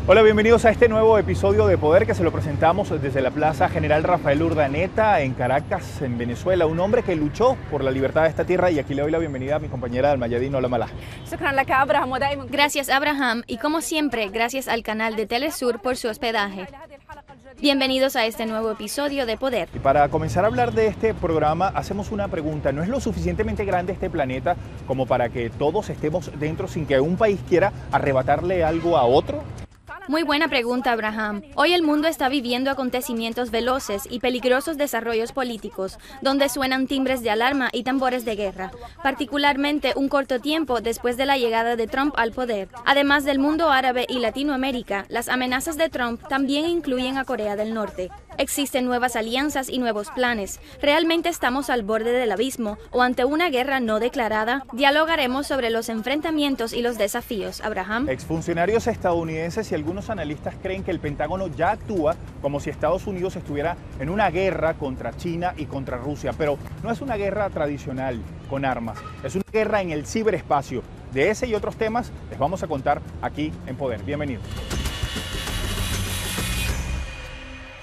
Hola, bienvenidos a este nuevo episodio de Poder que se lo presentamos desde la Plaza General Rafael Urdaneta en Caracas, en Venezuela. Un hombre que luchó por la libertad de esta tierra y aquí le doy la bienvenida a mi compañera Al-Mayadeen. Hola, Malá. Gracias, Abraham, y como siempre, gracias al canal de Telesur por su hospedaje. Bienvenidos a este nuevo episodio de Poder. Y para comenzar a hablar de este programa, hacemos una pregunta. ¿No es lo suficientemente grande este planeta como para que todos estemos dentro sin que un país quiera arrebatarle algo a otro? Muy buena pregunta, Abraham. Hoy el mundo está viviendo acontecimientos veloces y peligrosos desarrollos políticos, donde suenan timbres de alarma y tambores de guerra, particularmente un corto tiempo después de la llegada de Trump al poder. Además del mundo árabe y Latinoamérica, las amenazas de Trump también incluyen a Corea del Norte. Existen nuevas alianzas y nuevos planes. ¿Realmente estamos al borde del abismo o ante una guerra no declarada? Dialogaremos sobre los enfrentamientos y los desafíos. Abraham. Exfuncionarios estadounidenses y algunos analistas creen que el Pentágono ya actúa como si Estados Unidos estuviera en una guerra contra China y contra Rusia, pero no es una guerra tradicional con armas, es una guerra en el ciberespacio. De ese y otros temas les vamos a contar aquí en Poder. Bienvenidos.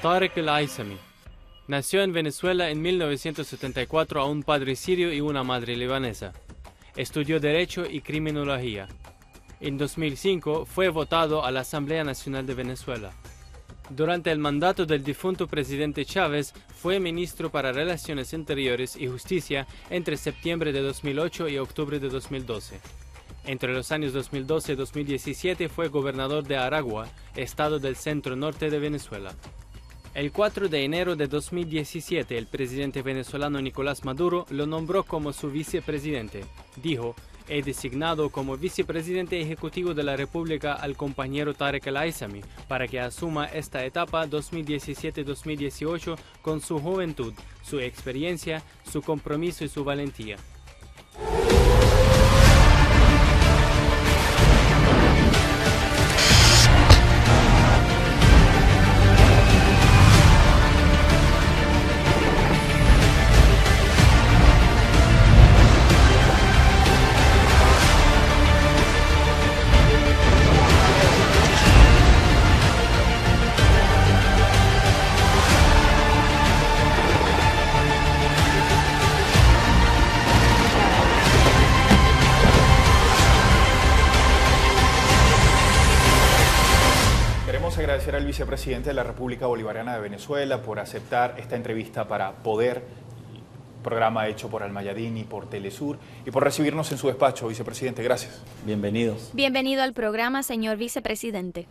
Tarek El-Aissami nació en Venezuela en 1974 a un padre sirio y una madre libanesa. Estudió Derecho y Criminología. En 2005 fue votado a la Asamblea Nacional de Venezuela. Durante el mandato del difunto presidente Chávez, fue ministro para Relaciones Interiores y Justicia entre septiembre de 2008 y octubre de 2012. Entre los años 2012 y 2017 fue gobernador de Aragua, estado del centro norte de Venezuela. El 4 de enero de 2017, el presidente venezolano Nicolás Maduro lo nombró como su vicepresidente. Dijo: "He designado como vicepresidente ejecutivo de la República al compañero Tarek El-Aissami para que asuma esta etapa 2017-2018 con su juventud, su experiencia, su compromiso y su valentía". Agradecer al vicepresidente de la República Bolivariana de Venezuela por aceptar esta entrevista para Poder, programa hecho por Al-Mayadeen y por Telesur, y por recibirnos en su despacho, vicepresidente. Gracias. Bienvenidos. Bienvenido al programa, señor vicepresidente.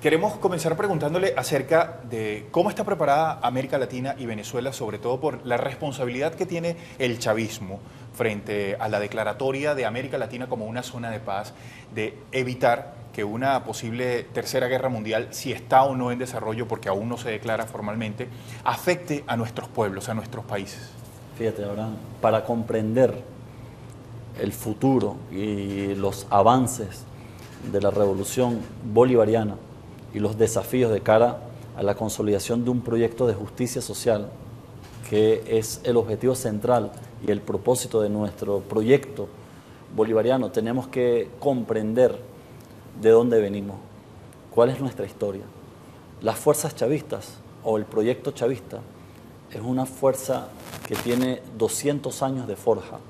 Queremos comenzar preguntándole acerca de cómo está preparada América Latina y Venezuela, sobre todo por la responsabilidad que tiene el chavismo frente a la declaratoria de América Latina como una zona de paz, de evitar que una posible tercera guerra mundial, si está o no en desarrollo, porque aún no se declara formalmente, afecte a nuestros pueblos, a nuestros países. Fíjate, Abraham, para comprender el futuro y los avances de la revolución bolivariana y los desafíos de cara a la consolidación de un proyecto de justicia social, que es el objetivo central y el propósito de nuestro proyecto bolivariano, tenemos que comprender de dónde venimos, cuál es nuestra historia. Las fuerzas chavistas o el proyecto chavista es una fuerza que tiene 200 años de forja.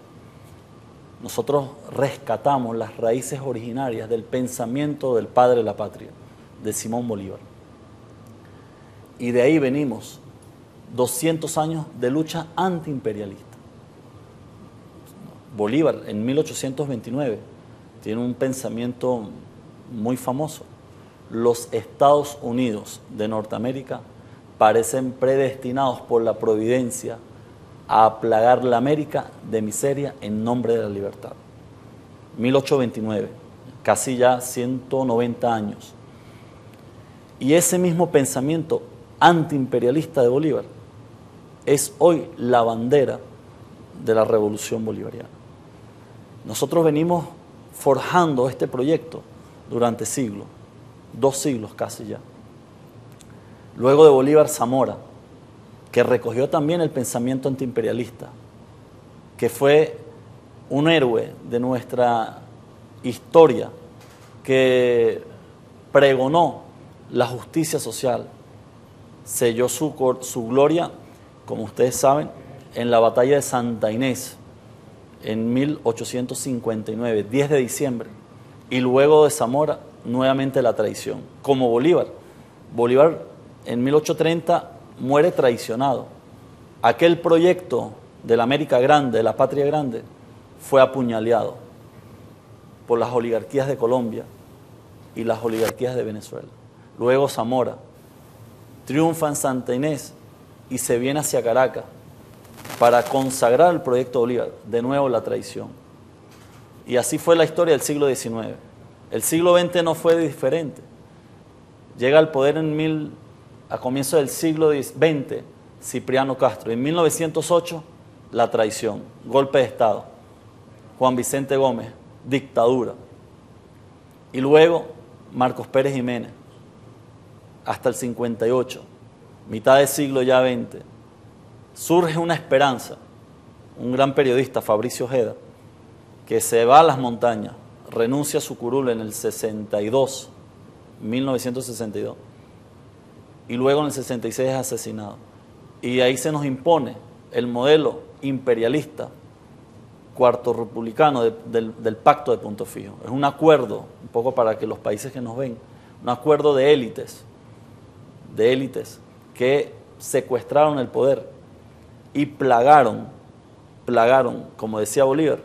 Nosotros rescatamos las raíces originarias del pensamiento del padre de la patria, de Simón Bolívar. Y de ahí venimos 200 años de lucha antiimperialista. Bolívar en 1829 tiene un pensamiento muy famoso. Los Estados Unidos de Norteamérica parecen predestinados por la providencia a plagar la América de miseria en nombre de la libertad. 1829, casi ya 190 años. Y ese mismo pensamiento antiimperialista de Bolívar es hoy la bandera de la revolución bolivariana. Nosotros venimos forjando este proyecto durante siglos, 2 siglos casi ya. Luego de Bolívar, Zamora, que recogió también el pensamiento antiimperialista, que fue un héroe de nuestra historia que pregonó la justicia social, selló su gloria, como ustedes saben, en la batalla de Santa Inés en 1859, 10 de diciembre, y luego de Zamora, nuevamente la traición, como Bolívar. Bolívar en 1830 muere traicionado. Aquel proyecto de la América Grande, de la Patria Grande, fue apuñaleado por las oligarquías de Colombia y las oligarquías de Venezuela. Luego Zamora triunfa en Santa Inés y se viene hacia Caracas para consagrar el proyecto Bolívar, de nuevo la traición. Y así fue la historia del siglo XIX. El siglo XX no fue diferente. Llega al poder a comienzos del siglo XX Cipriano Castro. En 1908, la traición, golpe de Estado. Juan Vicente Gómez, dictadura. Y luego Marcos Pérez Jiménez, hasta el 58, mitad del siglo ya XX. Surge una esperanza, un gran periodista, Fabricio Ojeda, que se va a las montañas, renuncia a su curul en el 62, 1962, y luego en el 66 es asesinado. Y ahí se nos impone el modelo imperialista, cuarto republicano del Pacto de Punto Fijo. Es un acuerdo, un poco para que los países que nos ven, un acuerdo de élites que secuestraron el poder y plagaron, como decía Bolívar,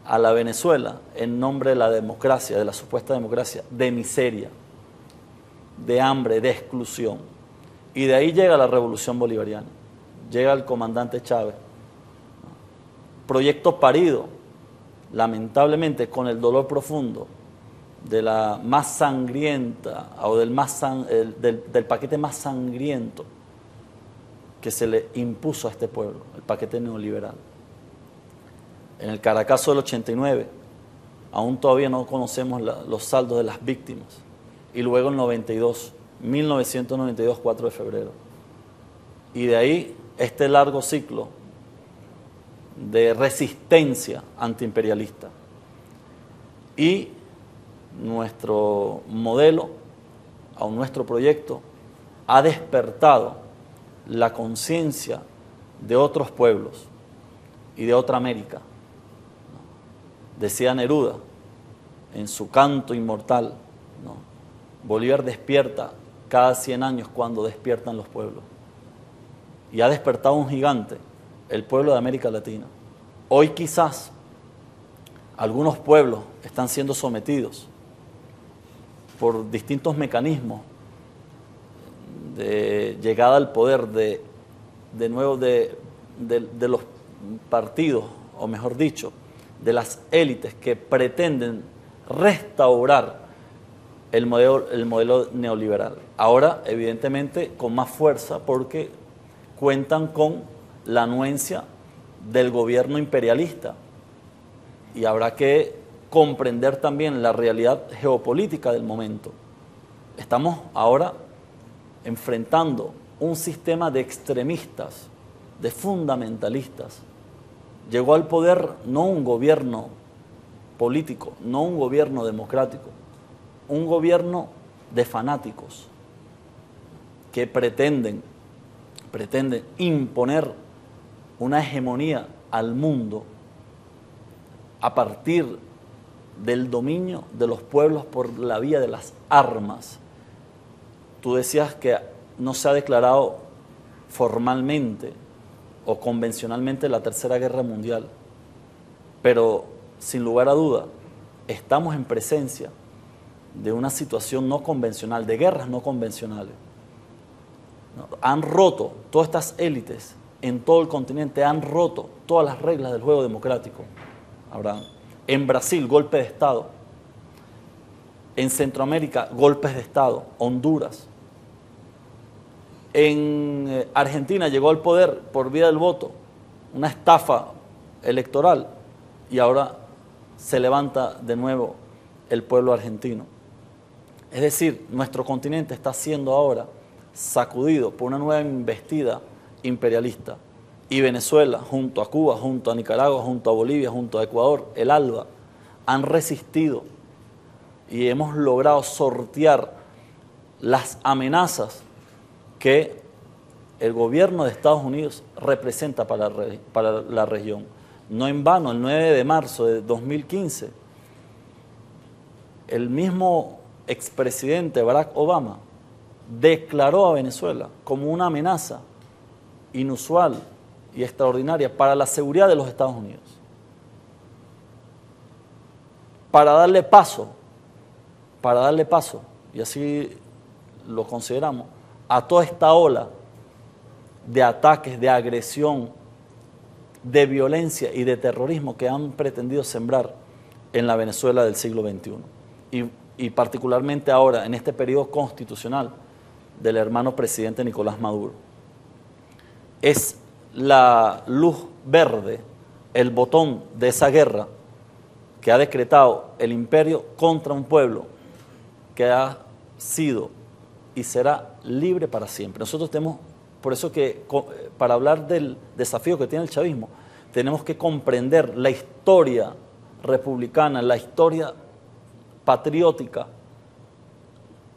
a la Venezuela en nombre de la democracia, de la supuesta democracia, de miseria, de hambre, de exclusión. Y de ahí llega la revolución bolivariana, llega el comandante Chávez. Proyecto parido, lamentablemente, con el dolor profundo de la más sangrienta, o del paquete más sangriento que se le impuso a este pueblo, el paquete neoliberal. En el Caracazo del 89, aún todavía no conocemos los saldos de las víctimas. Y luego el 1992, 4 de febrero. Y de ahí este largo ciclo de resistencia antiimperialista. Y nuestro modelo, o nuestro proyecto, ha despertado la conciencia de otros pueblos y de otra América. Decía Neruda en su canto inmortal, ¿no? Bolívar despierta cada 100 años cuando despiertan los pueblos. Y ha despertado un gigante, el pueblo de América Latina. Hoy quizás algunos pueblos están siendo sometidos por distintos mecanismos de llegada al poder de los partidos, o mejor dicho, de las élites que pretenden restaurar el modelo neoliberal. Ahora, evidentemente, con más fuerza, porque cuentan con la anuencia del gobierno imperialista. Y habrá que comprender también la realidad geopolítica del momento. Estamos ahora enfrentando un sistema de extremistas, de fundamentalistas. Llegó al poder no un gobierno político, no un gobierno democrático, un gobierno de fanáticos que pretenden imponer una hegemonía al mundo a partir del dominio de los pueblos por la vía de las armas. Tú decías que no se ha declarado formalmente o convencionalmente la Tercera Guerra Mundial, pero sin lugar a duda estamos en presencia de una situación no convencional, de guerras no convencionales. Han roto todas estas élites en todo el continente, han roto todas las reglas del juego democrático. Abraham. En Brasil, golpe de Estado. En Centroamérica, golpes de Estado. Honduras. En Argentina llegó al poder por vía del voto, una estafa electoral, y ahora se levanta de nuevo el pueblo argentino. Es decir, nuestro continente está siendo ahora sacudido por una nueva embestida imperialista. Y Venezuela, junto a Cuba, junto a Nicaragua, junto a Bolivia, junto a Ecuador, el ALBA, han resistido y hemos logrado sortear las amenazas que el gobierno de Estados Unidos representa para la región. No en vano, el 9 de marzo de 2015, el mismo expresidente Barack Obama declaró a Venezuela como una amenaza inusual y extraordinaria para la seguridad de los Estados Unidos. Para darle paso, y así lo consideramos, a toda esta ola de ataques, de agresión, de violencia y de terrorismo que han pretendido sembrar en la Venezuela del siglo XXI. Y particularmente ahora, en este periodo constitucional del hermano presidente Nicolás Maduro. Es la luz verde, el botón de esa guerra que ha decretado el imperio contra un pueblo que ha sido y será libre para siempre. Nosotros tenemos, por eso que para hablar del desafío que tiene el chavismo, tenemos que comprender la historia republicana, la historia patriótica,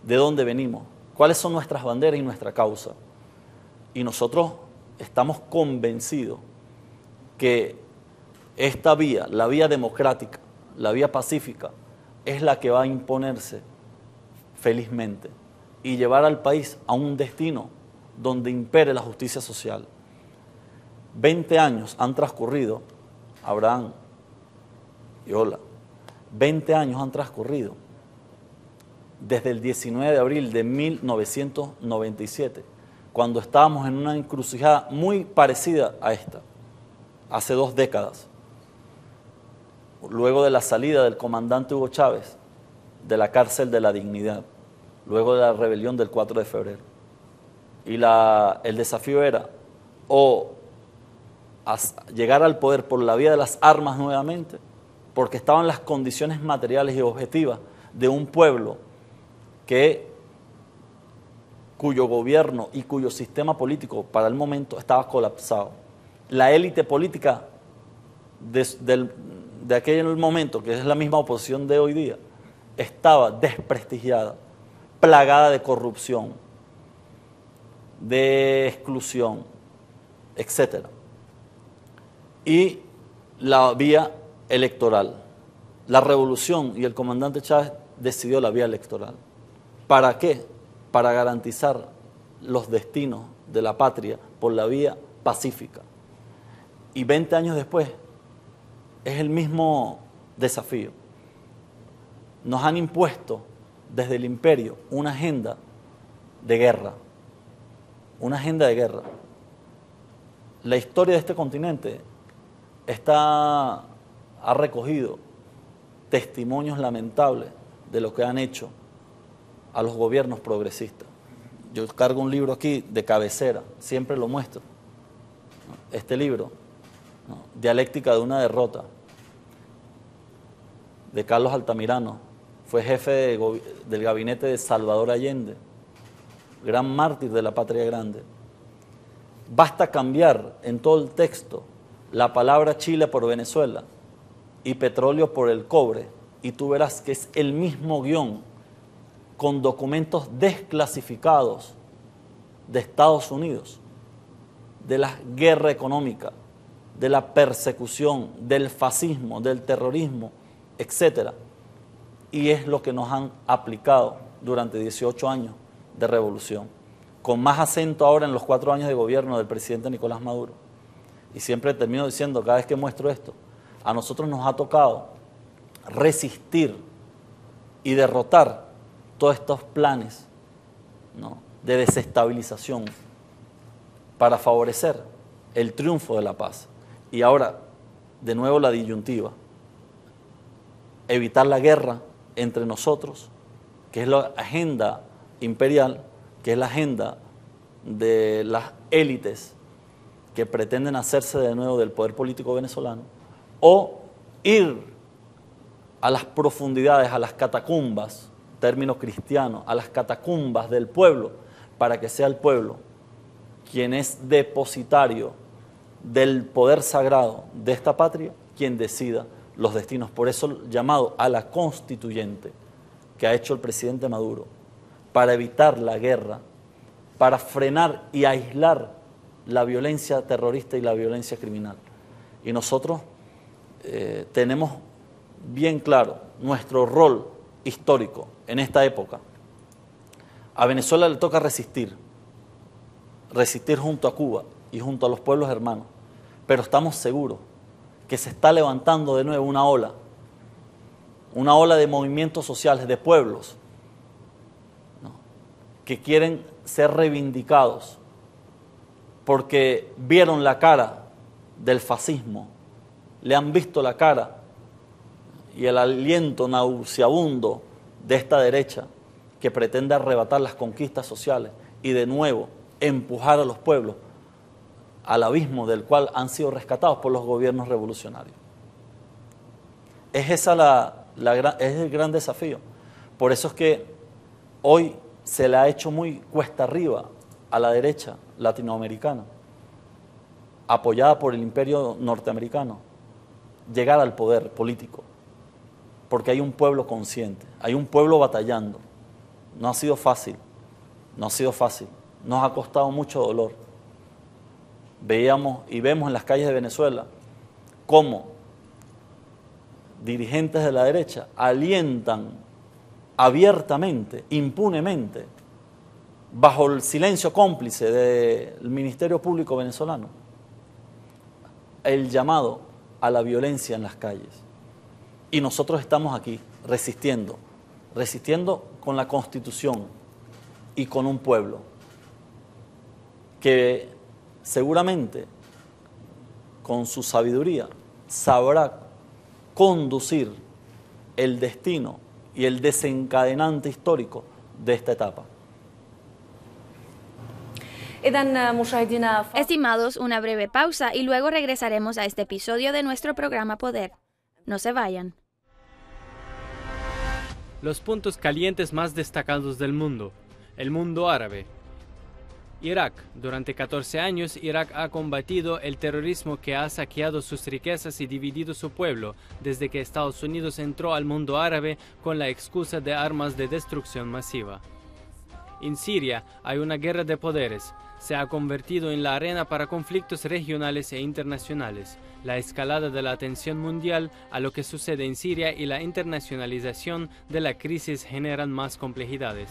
de dónde venimos, cuáles son nuestras banderas y nuestra causa. Y nosotros estamos convencidos que esta vía, la vía democrática, la vía pacífica, es la que va a imponerse felizmente y llevar al país a un destino donde impere la justicia social. 20 años han transcurrido, Abraham y Ola, 20 años han transcurrido desde el 19 de abril de 1997, cuando estábamos en una encrucijada muy parecida a esta, hace 2 décadas, luego de la salida del comandante Hugo Chávez de la cárcel de la Dignidad, luego de la rebelión del 4 de febrero. Y el desafío era o llegar al poder por la vía de las armas nuevamente, porque estaban las condiciones materiales y objetivas de un pueblo cuyo gobierno y cuyo sistema político para el momento estaba colapsado. La élite política de aquel momento, que es la misma oposición de hoy día, estaba desprestigiada, plagada de corrupción, de exclusión, etc. Y la vía electoral. La revolución y el comandante Chávez decidió la vía electoral. ¿Para qué? Para garantizar los destinos de la patria por la vía pacífica. Y 20 años después es el mismo desafío. Nos han impuesto desde el imperio una agenda de guerra. Una agenda de guerra. La historia de este continente ha recogido testimonios lamentables de lo que han hecho a los gobiernos progresistas. Yo cargo un libro aquí de cabecera, siempre lo muestro. Este libro, ¿no? Dialéctica de una derrota, de Carlos Altamirano, fue jefe del gabinete de Salvador Allende, gran mártir de la patria grande. Basta cambiar en todo el texto la palabra Chile por Venezuela y petróleo por el cobre, y tú verás que es el mismo guión con documentos desclasificados de Estados Unidos, de la guerra económica, de la persecución, del fascismo, del terrorismo, etc. Y es lo que nos han aplicado durante 18 años de revolución, con más acento ahora en los 4 años de gobierno del presidente Nicolás Maduro. Y siempre termino diciendo, cada vez que muestro esto, a nosotros nos ha tocado resistir y derrotar todos estos planes, ¿no?, de desestabilización para favorecer el triunfo de la paz. Y ahora, de nuevo la disyuntiva, evitar la guerra entre nosotros, que es la agenda imperial, que es la agenda de las élites que pretenden hacerse de nuevo del poder político venezolano, o ir a las profundidades, a las catacumbas, término cristiano, a las catacumbas del pueblo, para que sea el pueblo quien es depositario del poder sagrado de esta patria, quien decida los destinos. Por eso llamado a la constituyente, que ha hecho el presidente Maduro para evitar la guerra, para frenar y aislar la violencia terrorista y la violencia criminal. Y nosotros tenemos bien claro nuestro rol histórico en esta época. A Venezuela le toca resistir junto a Cuba y junto a los pueblos hermanos, pero estamos seguros que se está levantando de nuevo una ola de movimientos sociales, de pueblos, ¿no?, que quieren ser reivindicados porque vieron la cara del fascismo, le han visto la cara y el aliento nauseabundo de esta derecha que pretende arrebatar las conquistas sociales y de nuevo empujar a los pueblos al abismo del cual han sido rescatados por los gobiernos revolucionarios. Es el gran desafío. Por eso es que hoy se le ha hecho muy cuesta arriba a la derecha latinoamericana, apoyada por el imperio norteamericano, llegar al poder político, porque hay un pueblo consciente, hay un pueblo batallando. No ha sido fácil, nos ha costado mucho dolor. Veíamos y vemos en las calles de Venezuela cómo dirigentes de la derecha alientan abiertamente, impunemente, bajo el silencio cómplice del Ministerio Público venezolano, el llamado a la violencia en las calles. Y nosotros estamos aquí resistiendo con la Constitución y con un pueblo que seguramente con su sabiduría sabrá conducir el destino y el desencadenante histórico de esta etapa. Estimados, una breve pausa y luego regresaremos a este episodio de nuestro programa Poder. No se vayan. Los puntos calientes más destacados del mundo. El mundo árabe. Irak. Durante 14 años, Irak ha combatido el terrorismo que ha saqueado sus riquezas y dividido su pueblo desde que Estados Unidos entró al mundo árabe con la excusa de armas de destrucción masiva. En Siria hay una guerra de poderes. Se ha convertido en la arena para conflictos regionales e internacionales. La escalada de la atención mundial a lo que sucede en Siria y la internacionalización de la crisis generan más complejidades.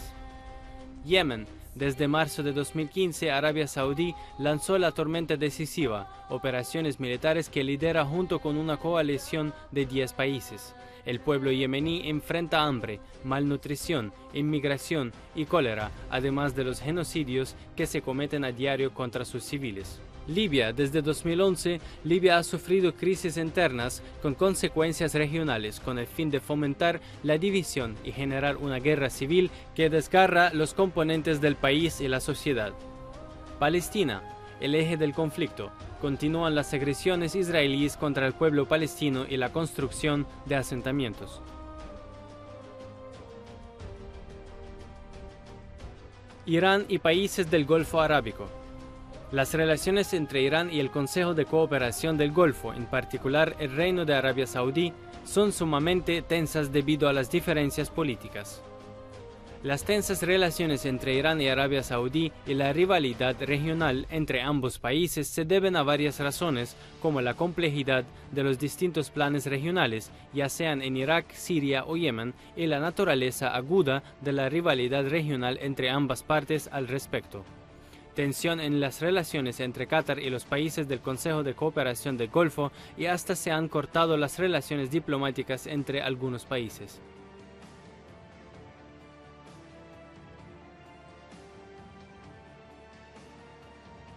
Yemen. Desde marzo de 2015, Arabia Saudí lanzó la tormenta decisiva, operaciones militares que lidera junto con una coalición de 10 países. El pueblo yemení enfrenta hambre, malnutrición, inmigración y cólera, además de los genocidios que se cometen a diario contra sus civiles. Libia. Desde 2011, Libia ha sufrido crisis internas con consecuencias regionales con el fin de fomentar la división y generar una guerra civil que desgarra los componentes del país y la sociedad. Palestina. El eje del conflicto. Continúan las agresiones israelíes contra el pueblo palestino y la construcción de asentamientos. Irán y países del Golfo Arábico. Las relaciones entre Irán y el Consejo de Cooperación del Golfo, en particular el Reino de Arabia Saudí, son sumamente tensas debido a las diferencias políticas. Las tensas relaciones entre Irán y Arabia Saudí y la rivalidad regional entre ambos países se deben a varias razones, como la complejidad de los distintos planes regionales, ya sean en Irak, Siria o Yemen, y la naturaleza aguda de la rivalidad regional entre ambas partes al respecto. Tensión en las relaciones entre Qatar y los países del Consejo de Cooperación del Golfo y hasta se han cortado las relaciones diplomáticas entre algunos países.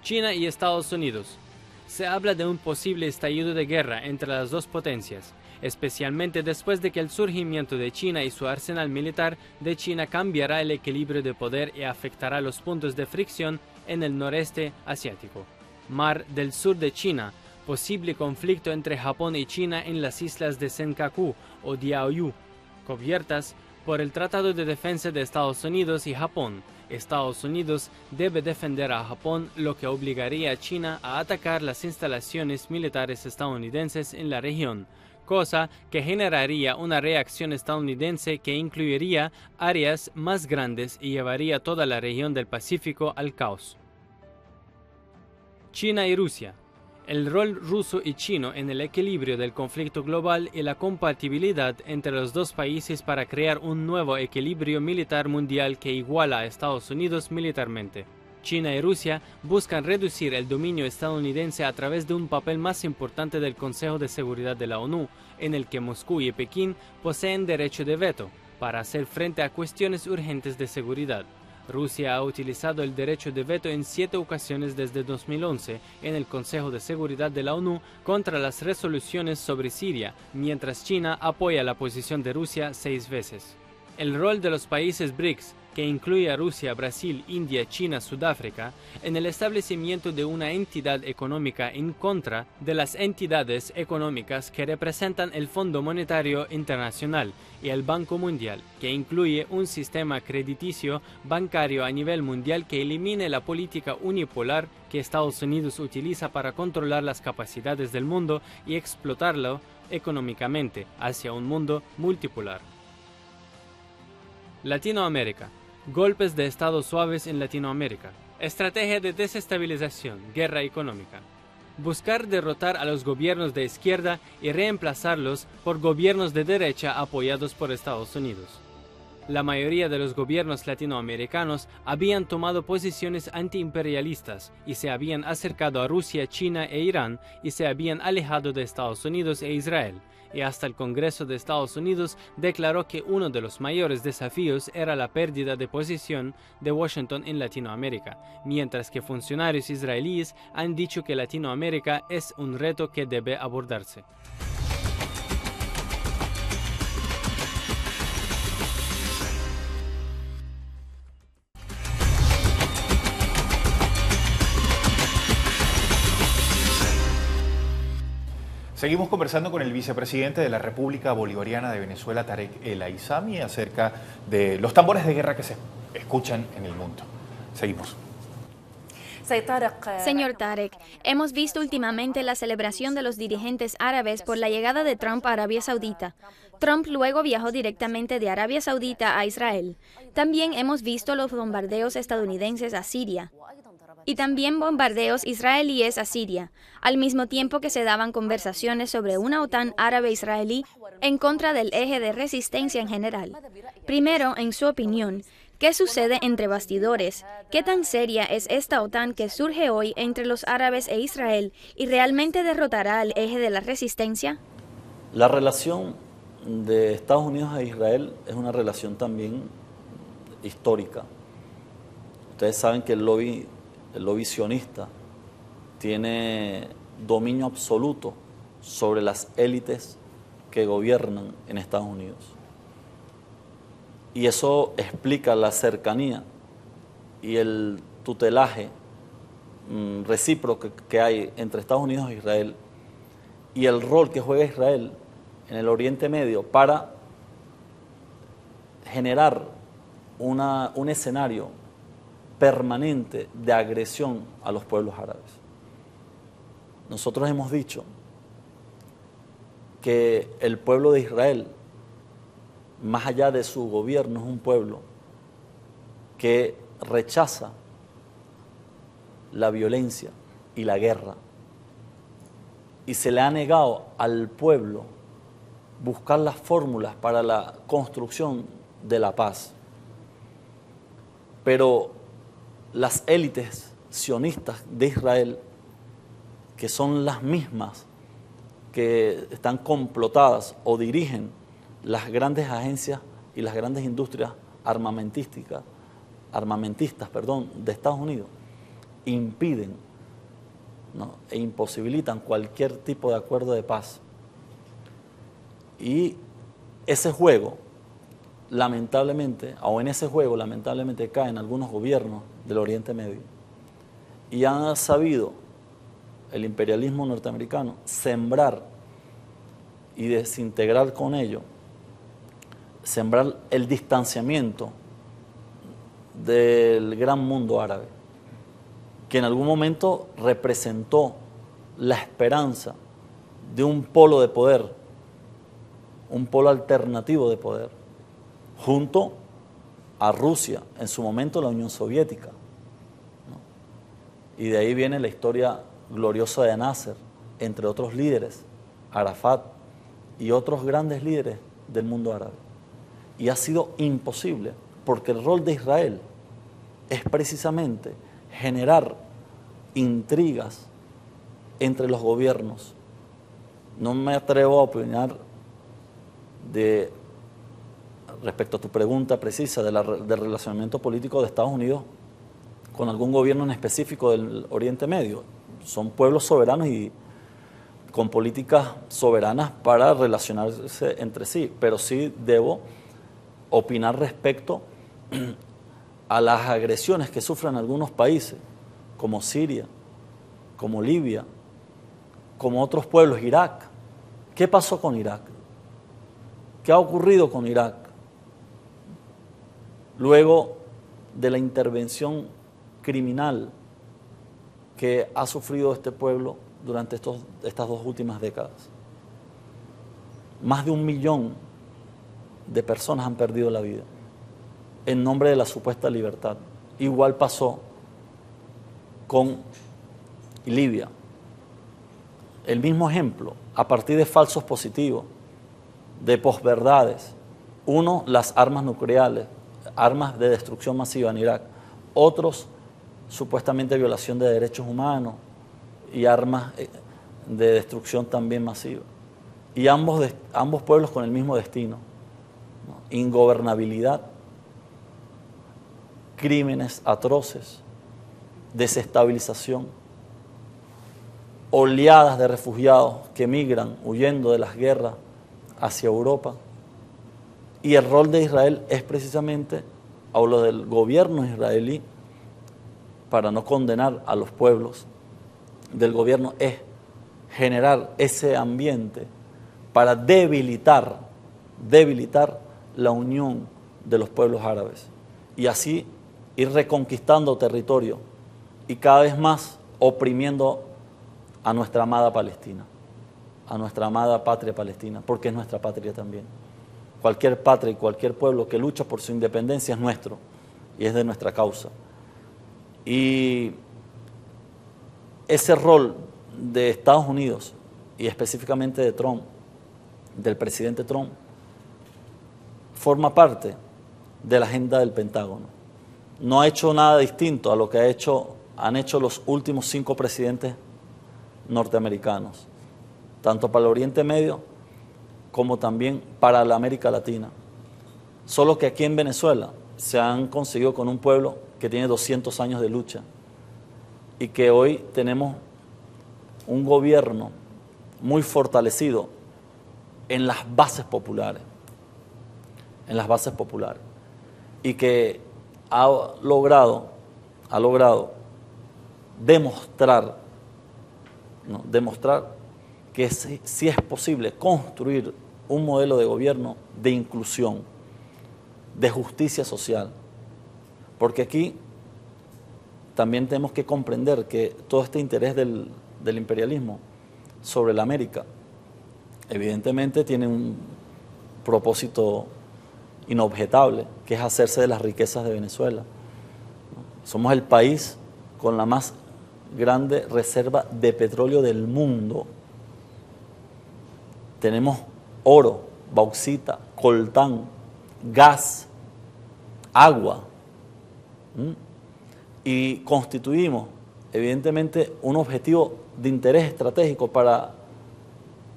China y Estados Unidos. Se habla de un posible estallido de guerra entre las dos potencias, especialmente después de que el surgimiento de China y su arsenal militar de China cambiará el equilibrio de poder y afectará los puntos de fricción en el noreste asiático. Mar del sur de China. Posible conflicto entre Japón y China en las islas de Senkaku o Diaoyu, cubiertas por el Tratado de Defensa de Estados Unidos y Japón. Estados Unidos debe defender a Japón, lo que obligaría a China a atacar las instalaciones militares estadounidenses en la región. cosa que generaría una reacción estadounidense que incluiría áreas más grandes y llevaría toda la región del Pacífico al caos. China y Rusia. El rol ruso y chino en el equilibrio del conflicto global y la compatibilidad entre los dos países para crear un nuevo equilibrio militar mundial que iguala a Estados Unidos militarmente. China y Rusia buscan reducir el dominio estadounidense a través de un papel más importante del Consejo de Seguridad de la ONU, en el que Moscú y Pekín poseen derecho de veto para hacer frente a cuestiones urgentes de seguridad. Rusia ha utilizado el derecho de veto en 7 ocasiones desde 2011 en el Consejo de Seguridad de la ONU contra las resoluciones sobre Siria, mientras China apoya la posición de Rusia 6 veces. El rol de los países BRICS, que incluye a Rusia, Brasil, India, China, Sudáfrica, en el establecimiento de una entidad económica en contra de las entidades económicas que representan el Fondo Monetario Internacional y el Banco Mundial, que incluye un sistema crediticio bancario a nivel mundial que elimine la política unipolar que Estados Unidos utiliza para controlar las capacidades del mundo y explotarlo económicamente hacia un mundo multipolar. Latinoamérica. Golpes de Estado suaves en Latinoamérica. Estrategia de desestabilización, guerra económica. Buscar derrotar a los gobiernos de izquierda y reemplazarlos por gobiernos de derecha apoyados por Estados Unidos. La mayoría de los gobiernos latinoamericanos habían tomado posiciones antiimperialistas y se habían acercado a Rusia, China e Irán y se habían alejado de Estados Unidos e Israel. Y hasta el Congreso de Estados Unidos declaró que uno de los mayores desafíos era la pérdida de posición de Washington en Latinoamérica, mientras que funcionarios israelíes han dicho que Latinoamérica es un reto que debe abordarse. Seguimos conversando con el vicepresidente de la República Bolivariana de Venezuela, Tarek El Aissami, acerca de los tambores de guerra que se escuchan en el mundo. Seguimos. Señor Tarek, hemos visto últimamente la celebración de los dirigentes árabes por la llegada de Trump a Arabia Saudita. Trump luego viajó directamente de Arabia Saudita a Israel. También hemos visto los bombardeos estadounidenses a Siria y también bombardeos israelíes a Siria, al mismo tiempo que se daban conversaciones sobre una OTAN árabe-israelí en contra del eje de resistencia en general. Primero, en su opinión, ¿qué sucede entre bastidores? ¿Qué tan seria es esta OTAN que surge hoy entre los árabes e Israel y realmente derrotará al eje de la resistencia? La relación de Estados Unidos e Israel es una relación también histórica. Ustedes saben que el lobby sionista tiene dominio absoluto sobre las élites que gobiernan en Estados Unidos. Y eso explica la cercanía y el tutelaje recíproco que hay entre Estados Unidos e Israel y el rol que juega Israel en el Oriente Medio para generar un escenario permanente de agresión a los pueblos árabes. Nosotros hemos dicho que el pueblo de Israel, más allá de su gobierno, es un pueblo que rechaza la violencia y la guerra. Y se le ha negado al pueblo buscar las fórmulas para la construcción de la paz. Pero las élites sionistas de Israel, que son las mismas que están complotadas o dirigen las grandes agencias y las grandes industrias armamentistas, de Estados Unidos, impiden, ¿no?, e imposibilitan cualquier tipo de acuerdo de paz. Y ese juego, lamentablemente, o en ese juego lamentablemente caen algunos gobiernos del Oriente Medio y han sabido el imperialismo norteamericano sembrar y desintegrar con ello, sembrar el distanciamiento del gran mundo árabe, que en algún momento representó la esperanza de un polo de poder un polo alternativo de poder, junto a Rusia, en su momento la Unión Soviética, ¿no? Y de ahí viene la historia gloriosa de Nasser, entre otros líderes, Arafat y otros grandes líderes del mundo árabe. Y ha sido imposible, porque el rol de Israel es precisamente generar intrigas entre los gobiernos. No me atrevo a opinar respecto a tu pregunta precisa del relacionamiento político de Estados Unidos con algún gobierno en específico del Oriente Medio. Son pueblos soberanos y con políticas soberanas para relacionarse entre sí, pero sí debo opinar respecto a las agresiones que sufren algunos países, como Siria, como Libia, como otros pueblos, Irak. ¿Qué pasó con Irak? ¿Qué ha ocurrido con Irak? Luego de la intervención criminal que ha sufrido este pueblo durante estas 2 últimas décadas. Más de 1 millón de personas han perdido la vida en nombre de la supuesta libertad. Igual pasó con Libia. El mismo ejemplo, a partir de falsos positivos, de posverdades. Uno, las armas nucleares, armas de destrucción masiva en Irak. Otros, supuestamente violación de derechos humanos y armas de destrucción también masiva. Y ambos pueblos con el mismo destino, ¿no? Ingobernabilidad, crímenes atroces, desestabilización, oleadas de refugiados que migran huyendo de las guerras hacia Europa. Y el rol de Israel es precisamente, o lo del gobierno israelí, para no condenar a los pueblos del gobierno, es generar ese ambiente para debilitar la unión de los pueblos árabes y así ir reconquistando territorio y cada vez más oprimiendo a nuestra amada Palestina, a nuestra amada patria palestina, porque es nuestra patria también. Cualquier patria y cualquier pueblo que lucha por su independencia es nuestro y es de nuestra causa. Y ese rol de Estados Unidos y específicamente de Trump, del presidente Trump, forma parte de la agenda del Pentágono. No ha hecho nada distinto a lo que han hecho los últimos 5 presidentes norteamericanos, tanto para el Oriente Medio como también para la América Latina. Solo que aquí en Venezuela se han conseguido con un pueblo que tiene 200 años de lucha y que hoy tenemos un gobierno muy fortalecido en las bases populares, y que ha logrado demostrar que sí es posible construir un modelo de gobierno de inclusión, de justicia social, porque aquí también tenemos que comprender que todo este interés del imperialismo sobre la América evidentemente tiene un propósito inobjetable, que es hacerse de las riquezas de Venezuela. Somos el país con la más grande reserva de petróleo del mundo. Tenemos oro, bauxita, coltán, gas, agua, y constituimos evidentemente un objetivo de interés estratégico para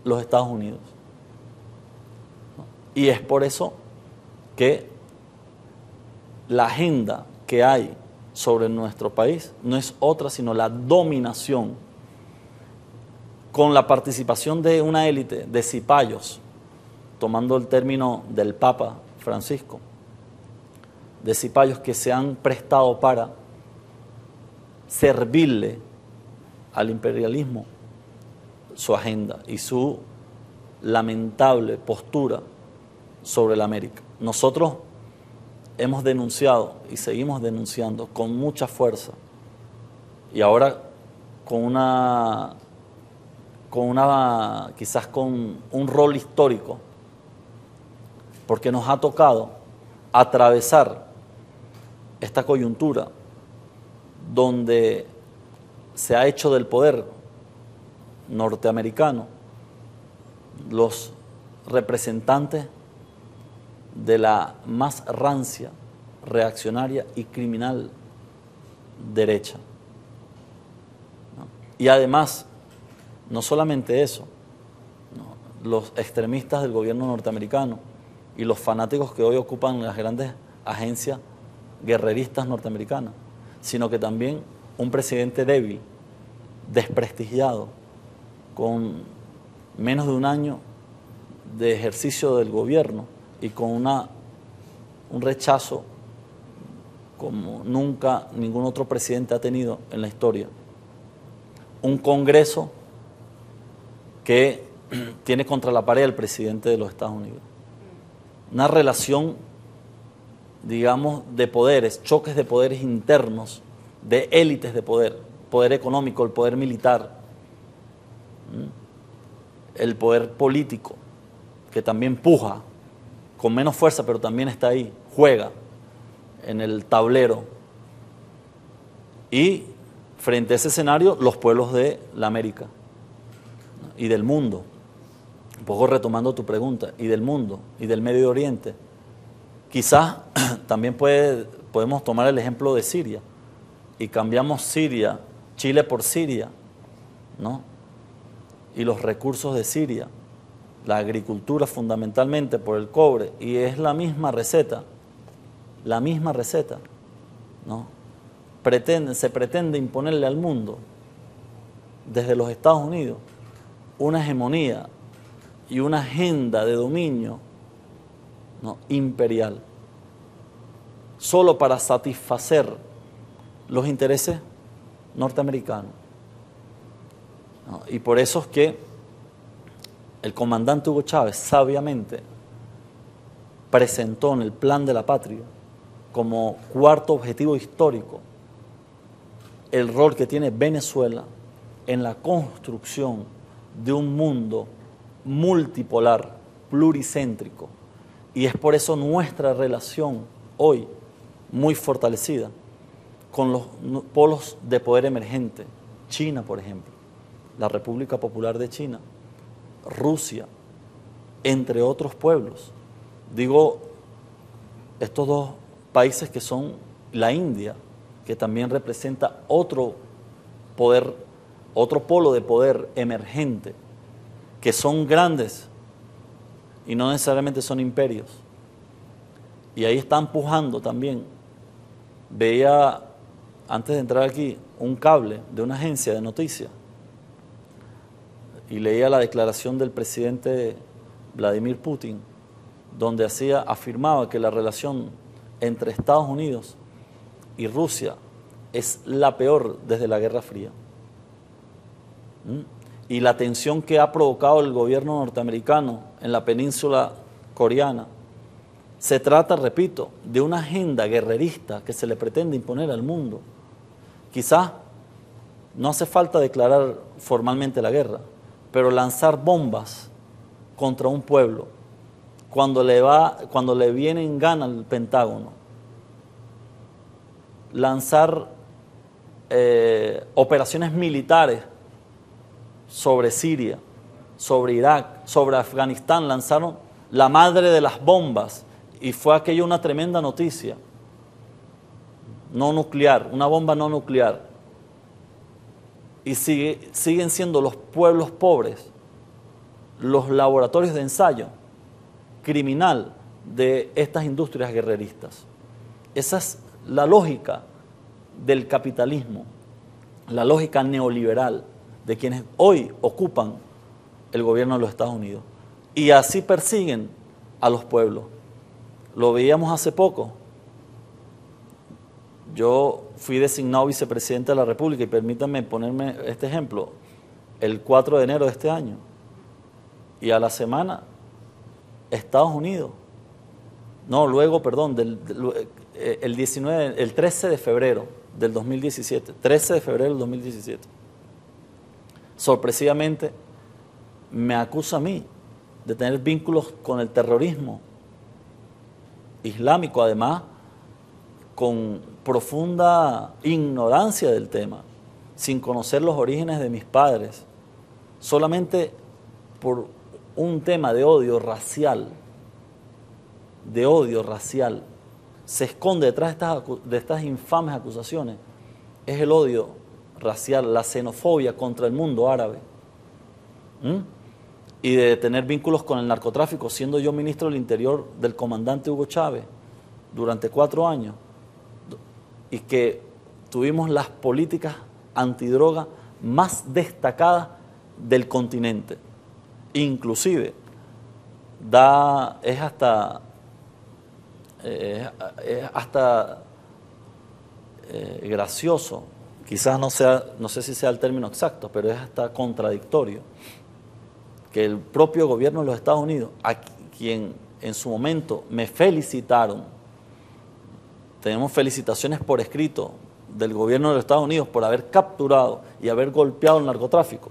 los Estados Unidos. Y es por eso que la agenda que hay sobre nuestro país no es otra sino la dominación, con la participación de una élite de cipayos, tomando el término del Papa Francisco, de cipayos que se han prestado para servirle al imperialismo su agenda y su lamentable postura sobre la América. Nosotros hemos denunciado y seguimos denunciando con mucha fuerza y ahora quizás con un rol histórico porque nos ha tocado atravesar esta coyuntura donde se ha hecho del poder norteamericano los representantes de la más rancia, reaccionaria y criminal derecha. Y además, no solamente eso, los extremistas del gobierno norteamericano y los fanáticos que hoy ocupan las grandes agencias guerreristas norteamericanas, sino que también un presidente débil, desprestigiado, con menos de un año de ejercicio del gobierno y con un rechazo como nunca ningún otro presidente ha tenido en la historia. Un Congreso que tiene contra la pared al presidente de los Estados Unidos. Una relación, digamos, de poderes, choques de poderes internos, de élites de poder, poder económico, el poder militar, el poder político, que también puja, con menos fuerza, pero también está ahí, juega en el tablero. Y frente a ese escenario, los pueblos de la América y del mundo. Un poco retomando tu pregunta, y del mundo, y del Medio Oriente. Quizás también podemos tomar el ejemplo de Siria, y cambiamos Siria, Chile por Siria, ¿no? Y los recursos de Siria, la agricultura fundamentalmente por el cobre, y es la misma receta, ¿no? Se pretende imponerle al mundo, desde los Estados Unidos, una hegemonía y una agenda de dominio, ¿no?, imperial, solo para satisfacer los intereses norteamericanos, ¿no? Y por eso es que el comandante Hugo Chávez sabiamente presentó en el Plan de la Patria como cuarto objetivo histórico el rol que tiene Venezuela en la construcción de un mundo multipolar, pluricéntrico, y es por eso nuestra relación hoy muy fortalecida con los polos de poder emergente. China, por ejemplo, la República Popular de China, Rusia, entre otros pueblos. Digo, estos dos países que son la India, que también representa otro poder, otro polo de poder emergente, que son grandes y no necesariamente son imperios. Y ahí están pujando también. Veía, antes de entrar aquí, un cable de una agencia de noticias y leía la declaración del presidente Vladimir Putin, donde afirmaba que la relación entre Estados Unidos y Rusia es la peor desde la Guerra Fría. Y la tensión que ha provocado el gobierno norteamericano en la península coreana, se trata, repito, de una agenda guerrerista que se le pretende imponer al mundo. Quizás no hace falta declarar formalmente la guerra, pero lanzar bombas contra un pueblo cuando le viene en gana al Pentágono, lanzar operaciones militares sobre Siria, sobre Irak, sobre Afganistán, lanzaron la madre de las bombas, y fue aquello una tremenda noticia. No nuclear, una bomba no nuclear. Y siguen siendo los pueblos pobres los laboratorios de ensayo criminal de estas industrias guerreristas. Esa es la lógica del capitalismo, la lógica neoliberal de quienes hoy ocupan el gobierno de los Estados Unidos. Y así persiguen a los pueblos. Lo veíamos hace poco. Yo fui designado vicepresidente de la República, y permítanme ponerme este ejemplo, el 4 de enero de este año. Y a la semana, Estados Unidos, el 13 de febrero del 2017, 13 de febrero del 2017, sorpresivamente me acusa a mí de tener vínculos con el terrorismo islámico, además, con profunda ignorancia del tema, sin conocer los orígenes de mis padres, solamente por un tema de odio racial, se esconde detrás de estas infames acusaciones, es el odio racial, la xenofobia contra el mundo árabe. Y de tener vínculos con el narcotráfico, siendo yo ministro del Interior del comandante Hugo Chávez durante 4 años, y que tuvimos las políticas antidroga más destacadas del continente. Inclusive, es hasta gracioso, quizás no sé si sea el término exacto, pero es hasta contradictorio, que el propio gobierno de los Estados Unidos, a quien en su momento me felicitaron, tenemos felicitaciones por escrito del gobierno de los Estados Unidos por haber capturado y haber golpeado el narcotráfico,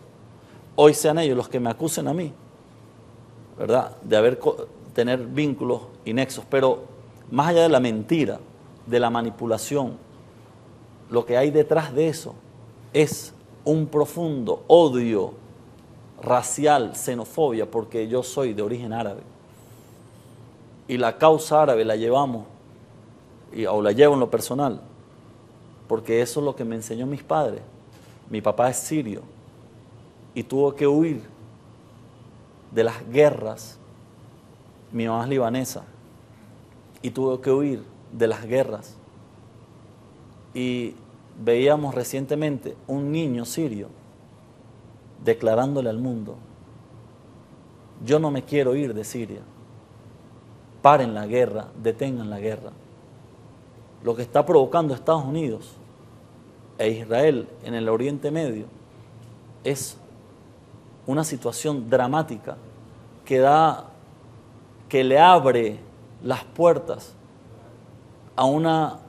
hoy sean ellos los que me acusen a mí, ¿verdad?, de tener vínculos y nexos. Pero más allá de la mentira, de la manipulación, lo que hay detrás de eso es un profundo odio racial, xenofobia, porque yo soy de origen árabe. Y la causa árabe la llevamos, o la llevo en lo personal, porque eso es lo que me enseñó mis padres. Mi papá es sirio y tuvo que huir de las guerras. Mi mamá es libanesa y tuvo que huir de las guerras. Y veíamos recientemente un niño sirio declarándole al mundo: yo no me quiero ir de Siria, paren la guerra, detengan la guerra. Lo que está provocando Estados Unidos e Israel en el Oriente Medio es una situación dramática que le abre las puertas a una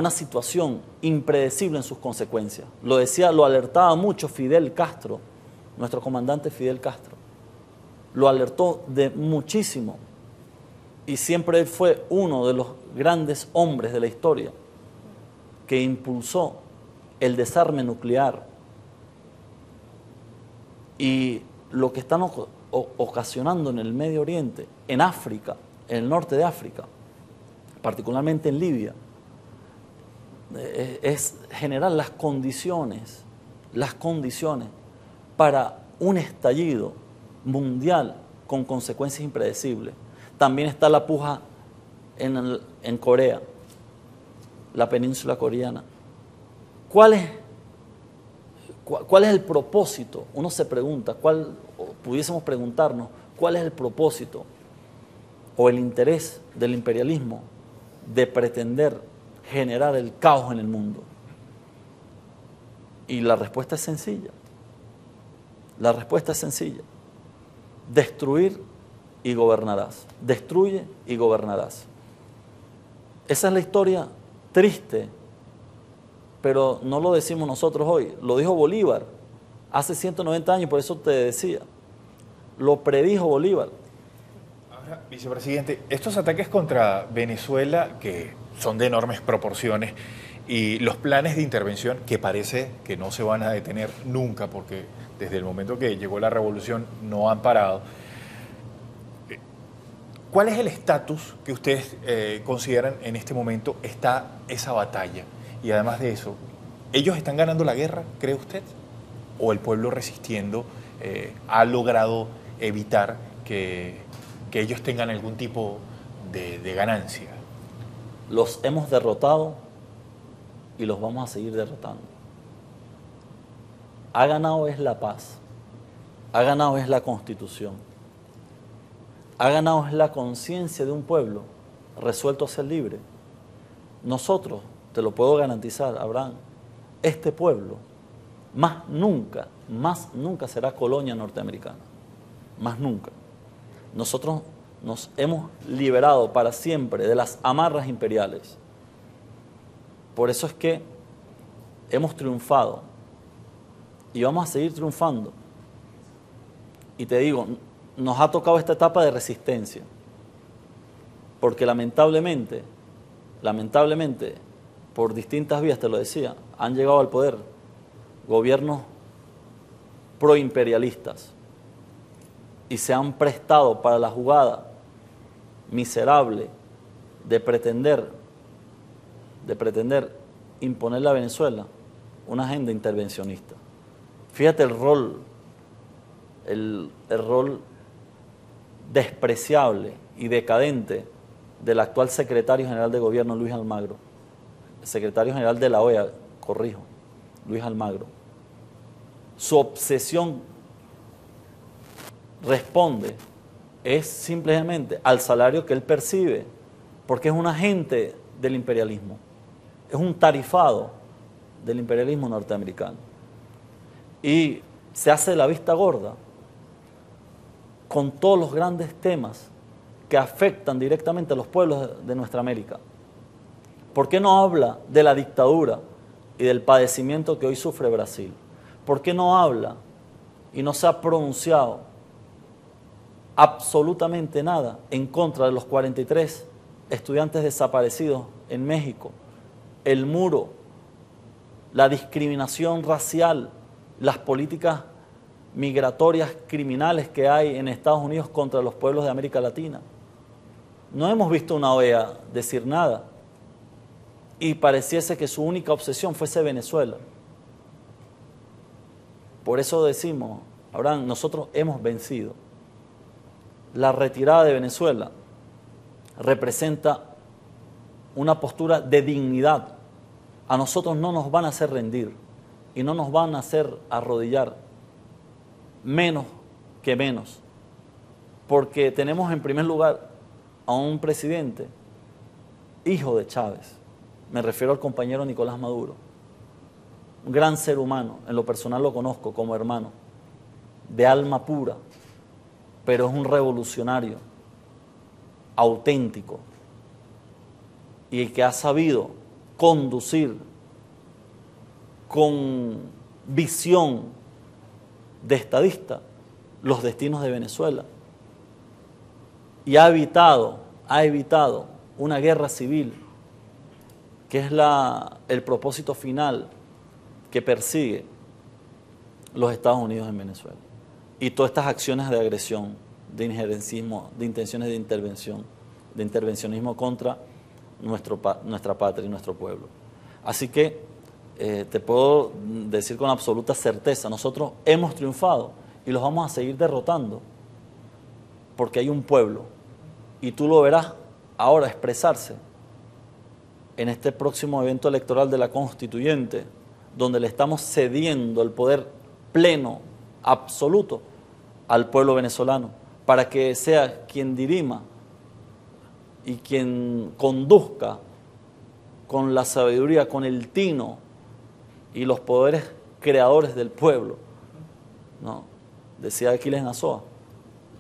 situación impredecible en sus consecuencias. Lo alertaba mucho Fidel Castro, nuestro comandante Fidel Castro. Lo alertó de muchísimo. Y siempre él fue uno de los grandes hombres de la historia que impulsó el desarme nuclear. Y lo que están ocasionando en el Medio Oriente, en África, en el norte de África, particularmente en Libia, es generar las condiciones para un estallido mundial con consecuencias impredecibles. También está la puja en Corea, la península coreana. ¿Cuál es el propósito? Uno se pregunta, pudiésemos preguntarnos, ¿cuál es el propósito o el interés del imperialismo de pretender generar el caos en el mundo? Y la respuesta es sencilla. La respuesta es sencilla. Destruir y gobernarás. Destruye y gobernarás. Esa es la historia triste, pero no lo decimos nosotros hoy. Lo dijo Bolívar hace 190 años, por eso te decía. Lo predijo Bolívar. Ahora, vicepresidente, estos ataques contra Venezuela, que son de enormes proporciones, y los planes de intervención que parece que no se van a detener nunca, porque desde el momento que llegó la revolución no han parado. ¿Cuál es el estatus que ustedes consideran en este momento está esa batalla? Y además de eso, ¿ellos están ganando la guerra, cree usted? ¿O el pueblo resistiendo ha logrado evitar que ellos tengan algún tipo de ganancia? Los hemos derrotado y los vamos a seguir derrotando. Ha ganado es la paz, ha ganado es la Constitución, ha ganado es la conciencia de un pueblo resuelto a ser libre. Nosotros, te lo puedo garantizar, Abraham, este pueblo más nunca será colonia norteamericana, más nunca. Nosotros nos hemos liberado para siempre de las amarras imperiales. Por eso es que hemos triunfado y vamos a seguir triunfando. Y te digo, nos ha tocado esta etapa de resistencia. porque lamentablemente, por distintas vías, te lo decía, han llegado al poder gobiernos proimperialistas y se han prestado para la jugada miserable de pretender imponerle a Venezuela una agenda intervencionista. Fíjate el rol despreciable y decadente del actual secretario general de gobierno, Luis Almagro, el secretario general de la OEA, corrijo, Luis Almagro. Su obsesión es simplemente al salario que él percibe, porque es un agente del imperialismo, es un tarifado del imperialismo norteamericano. Y se hace la vista gorda con todos los grandes temas que afectan directamente a los pueblos de nuestra América. ¿Por qué no habla de la dictadura y del padecimiento que hoy sufre Brasil? ¿Por qué no habla y no se ha pronunciado absolutamente nada en contra de los 43 estudiantes desaparecidos en México, el muro, la discriminación racial, las políticas migratorias criminales que hay en Estados Unidos contra los pueblos de América Latina? No hemos visto una OEA decir nada y pareciese que su única obsesión fuese Venezuela. Por eso decimos, Abraham, nosotros hemos vencido. La retirada de Venezuela representa una postura de dignidad. A nosotros no nos van a hacer rendir y no nos van a hacer arrodillar, menos que menos, porque tenemos en primer lugar a un presidente hijo de Chávez, me refiero al compañero Nicolás Maduro, un gran ser humano, en lo personal lo conozco como hermano, de alma pura, pero es un revolucionario auténtico y que ha sabido conducir con visión de estadista los destinos de Venezuela y ha evitado una guerra civil, que es el propósito final que persigue los Estados Unidos en Venezuela. Y todas estas acciones de agresión, de injerencismo, de intenciones de intervención, de intervencionismo contra nuestra patria y nuestro pueblo. Así que te puedo decir con absoluta certeza, nosotros hemos triunfado y los vamos a seguir derrotando, porque hay un pueblo, y tú lo verás ahora expresarse en este próximo evento electoral de la Constituyente, donde le estamos cediendo el poder pleno, absoluto, al pueblo venezolano, para que sea quien dirima y quien conduzca con la sabiduría, con el tino y los poderes creadores del pueblo, ¿no? Decía Aquiles Nazoa,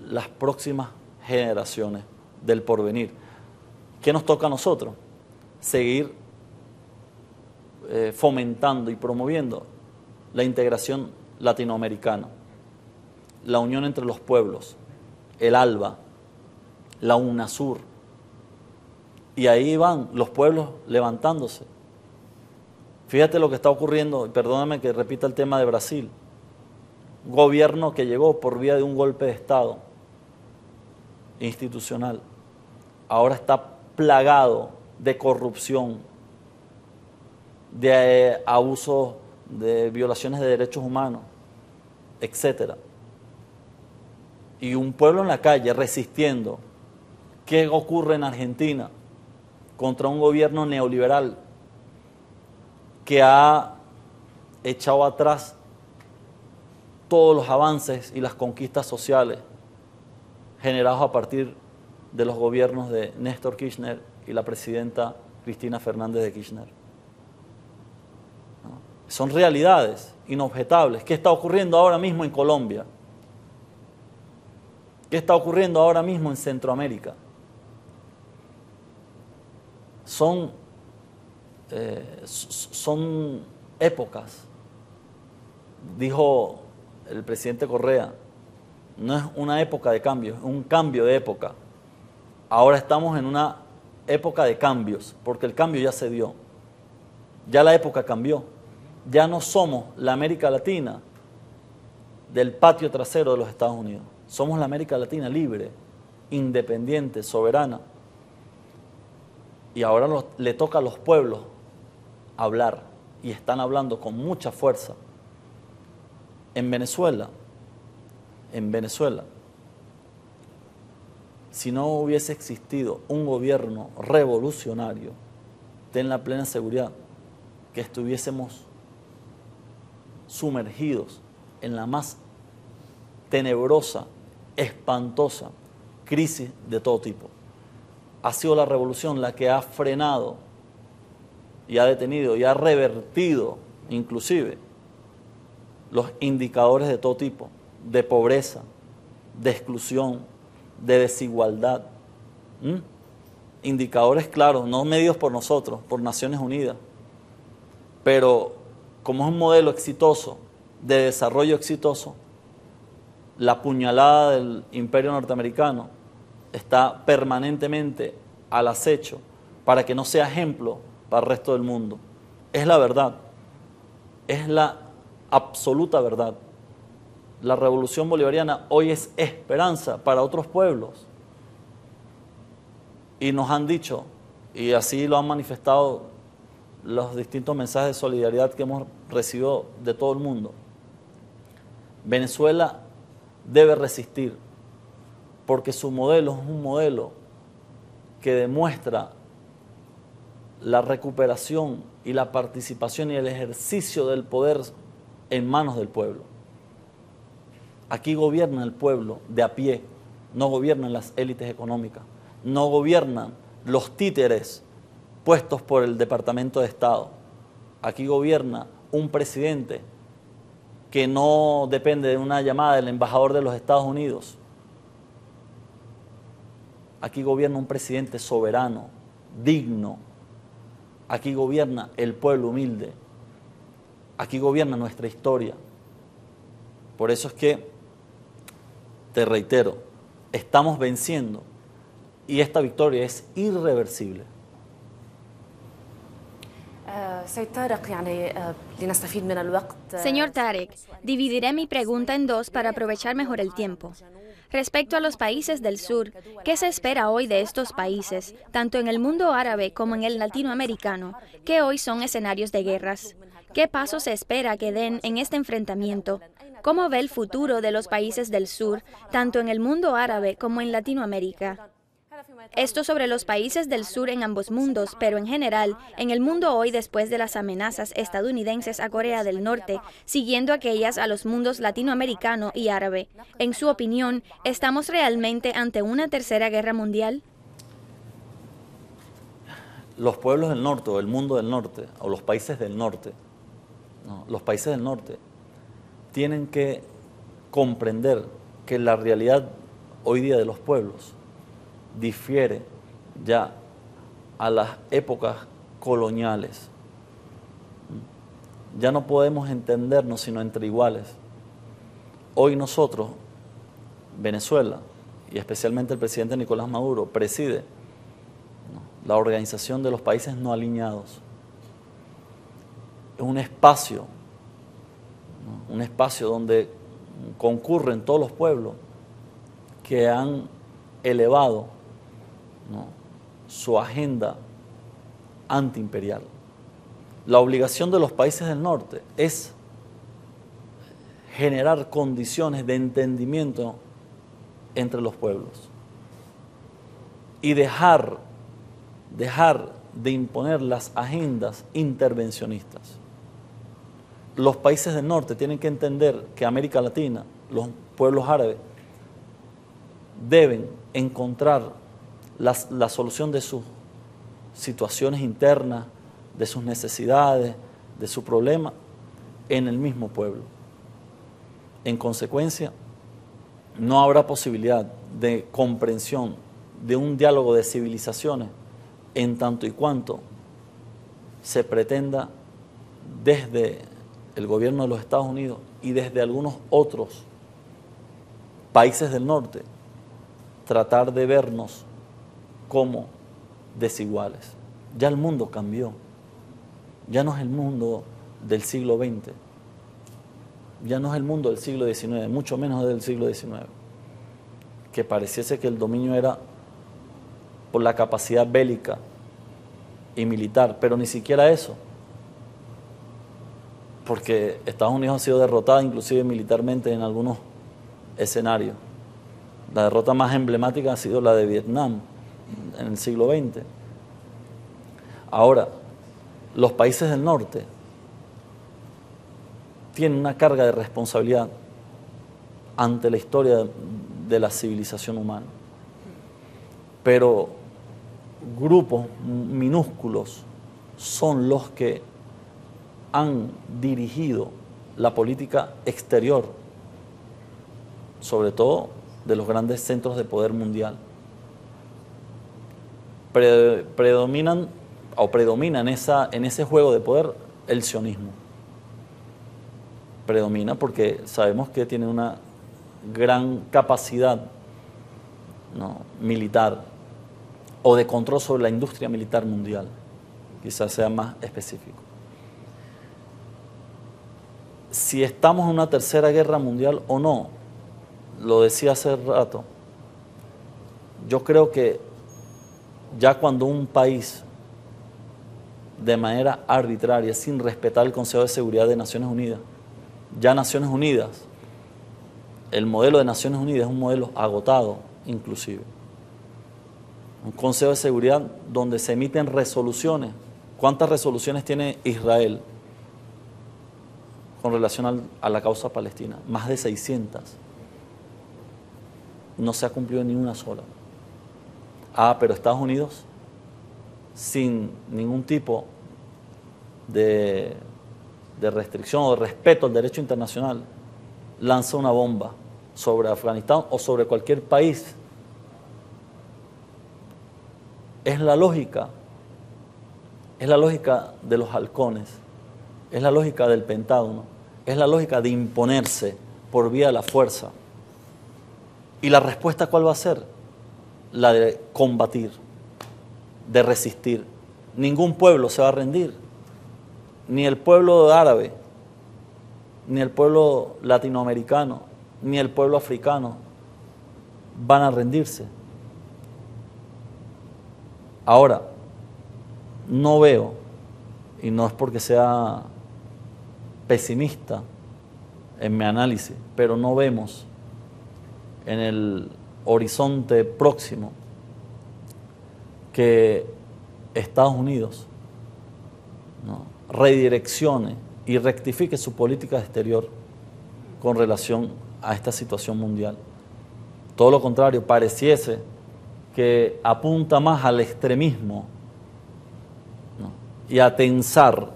las próximas generaciones del porvenir. ¿Qué nos toca a nosotros? Seguir fomentando y promoviendo la integración latinoamericana, la unión entre los pueblos, el ALBA, la UNASUR, y ahí van los pueblos levantándose. Fíjate lo que está ocurriendo, y perdóname que repita el tema de Brasil, gobierno que llegó por vía de un golpe de Estado institucional, ahora está plagado de corrupción, de abusos, de violaciones de derechos humanos, etc. Y un pueblo en la calle resistiendo. ¿Qué ocurre en Argentina contra un gobierno neoliberal que ha echado atrás todos los avances y las conquistas sociales generados a partir de los gobiernos de Néstor Kirchner y la presidenta Cristina Fernández de Kirchner? ¿No? Son realidades inobjetables. ¿Qué está ocurriendo ahora mismo en Colombia? ¿Qué está ocurriendo ahora mismo en Centroamérica? Son épocas. Dijo el presidente Correa, no es una época de cambio, es un cambio de época. Ahora estamos en una época de cambios, porque el cambio ya se dio. Ya la época cambió. Ya no somos la América Latina del patio trasero de los Estados Unidos. Somos la América Latina libre, independiente, soberana. Y ahora le toca a los pueblos hablar, y están hablando con mucha fuerza. En Venezuela, si no hubiese existido un gobierno revolucionario, ten la plena seguridad que estuviésemos sumergidos en la más tenebrosa, espantosa crisis de todo tipo. Ha sido la revolución la que ha frenado y ha detenido y ha revertido inclusive los indicadores de todo tipo, de pobreza, de exclusión, de desigualdad. Indicadores claros, no medidos por nosotros, por Naciones Unidas, pero como es un modelo exitoso, de desarrollo exitoso, la puñalada del imperio norteamericano está permanentemente al acecho para que no sea ejemplo para el resto del mundo. Es la verdad, es la absoluta verdad. La revolución bolivariana hoy es esperanza para otros pueblos. Y nos han dicho, y así lo han manifestado los distintos mensajes de solidaridad que hemos recibido de todo el mundo, Venezuela debe resistir, porque su modelo es un modelo que demuestra la recuperación y la participación y el ejercicio del poder en manos del pueblo. Aquí gobierna el pueblo de a pie, no gobiernan las élites económicas, no gobiernan los títeres puestos por el Departamento de Estado. Aquí gobierna un presidente que no depende de una llamada del embajador de los Estados Unidos. Aquí gobierna un presidente soberano, digno. Aquí gobierna el pueblo humilde. Aquí gobierna nuestra historia. Por eso es que, te reitero, estamos venciendo y esta victoria es irreversible. Señor Tarek, dividiré mi pregunta en dos para aprovechar mejor el tiempo. Respecto a los países del sur, ¿qué se espera hoy de estos países, tanto en el mundo árabe como en el latinoamericano, que hoy son escenarios de guerras? ¿Qué pasos se espera que den en este enfrentamiento? ¿Cómo ve el futuro de los países del sur, tanto en el mundo árabe como en Latinoamérica? Esto sobre los países del sur en ambos mundos, pero en general, en el mundo hoy después de las amenazas estadounidenses a Corea del Norte, siguiendo aquellas a los mundos latinoamericano y árabe. En su opinión, ¿estamos realmente ante una tercera guerra mundial? Los pueblos del norte, o el mundo del norte, o los países del norte, los países del norte tienen que comprender que la realidad hoy día de los pueblos difiere ya a las épocas coloniales. Ya no podemos entendernos sino entre iguales. Hoy nosotros, Venezuela, y especialmente el presidente Nicolás Maduro, preside la Organización de los Países No Alineados. Es un espacio donde concurren todos los pueblos que han elevado su agenda antiimperial. La obligación de los países del norte es generar condiciones de entendimiento entre los pueblos y dejar de imponer las agendas intervencionistas. Los países del norte tienen que entender que América Latina, los pueblos árabes, deben encontrar la solución de sus situaciones internas, de sus necesidades, de su problema, en el mismo pueblo. En consecuencia, no habrá posibilidad de comprensión, de un diálogo de civilizaciones, en tanto y cuanto se pretenda desde el gobierno de los Estados Unidos y desde algunos otros países del norte tratar de vernos como desiguales. Ya el mundo cambió. Ya no es el mundo del siglo XX. Ya no es el mundo del siglo XIX, mucho menos del siglo XIX. Que pareciese que el dominio era por la capacidad bélica y militar, pero ni siquiera eso. Porque Estados Unidos ha sido derrotada inclusive militarmente en algunos escenarios. La derrota más emblemática ha sido la de Vietnam en el siglo XX. Ahora, los países del norte tienen una carga de responsabilidad ante la historia de la civilización humana. Pero grupos minúsculos son los que han dirigido la política exterior, sobre todo de los grandes centros de poder mundial. Predomina en ese juego de poder el sionismo. Predomina porque sabemos que tiene una gran capacidad, ¿no?, militar o de control sobre la industria militar mundial. Quizás sea más específico. Si estamos en una tercera guerra mundial o no, lo decía hace rato, yo creo que ya cuando un país de manera arbitraria, sin respetar el Consejo de Seguridad de Naciones Unidas, ya Naciones Unidas, el modelo de Naciones Unidas es un modelo agotado inclusive. Un Consejo de Seguridad donde se emiten resoluciones. ¿Cuántas resoluciones tiene Israel con relación a la causa palestina? Más de 600. No se ha cumplido ni una sola. Pero Estados Unidos, sin ningún tipo de restricción o de respeto al derecho internacional, lanza una bomba sobre Afganistán o sobre cualquier país. Es la lógica de los halcones, es la lógica del Pentágono, es la lógica de imponerse por vía de la fuerza. ¿Y la respuesta cuál va a ser? La de combatir, de resistir. Ningún pueblo se va a rendir, ni el pueblo árabe, ni el pueblo latinoamericano, ni el pueblo africano van a rendirse. Ahora, no veo, y no es porque sea pesimista en mi análisis, pero no vemos en el horizonte próximo que Estados Unidos, ¿no?, redireccione y rectifique su política exterior con relación a esta situación mundial. Todo lo contrario, pareciese que apunta más al extremismo, ¿no?, y a tensar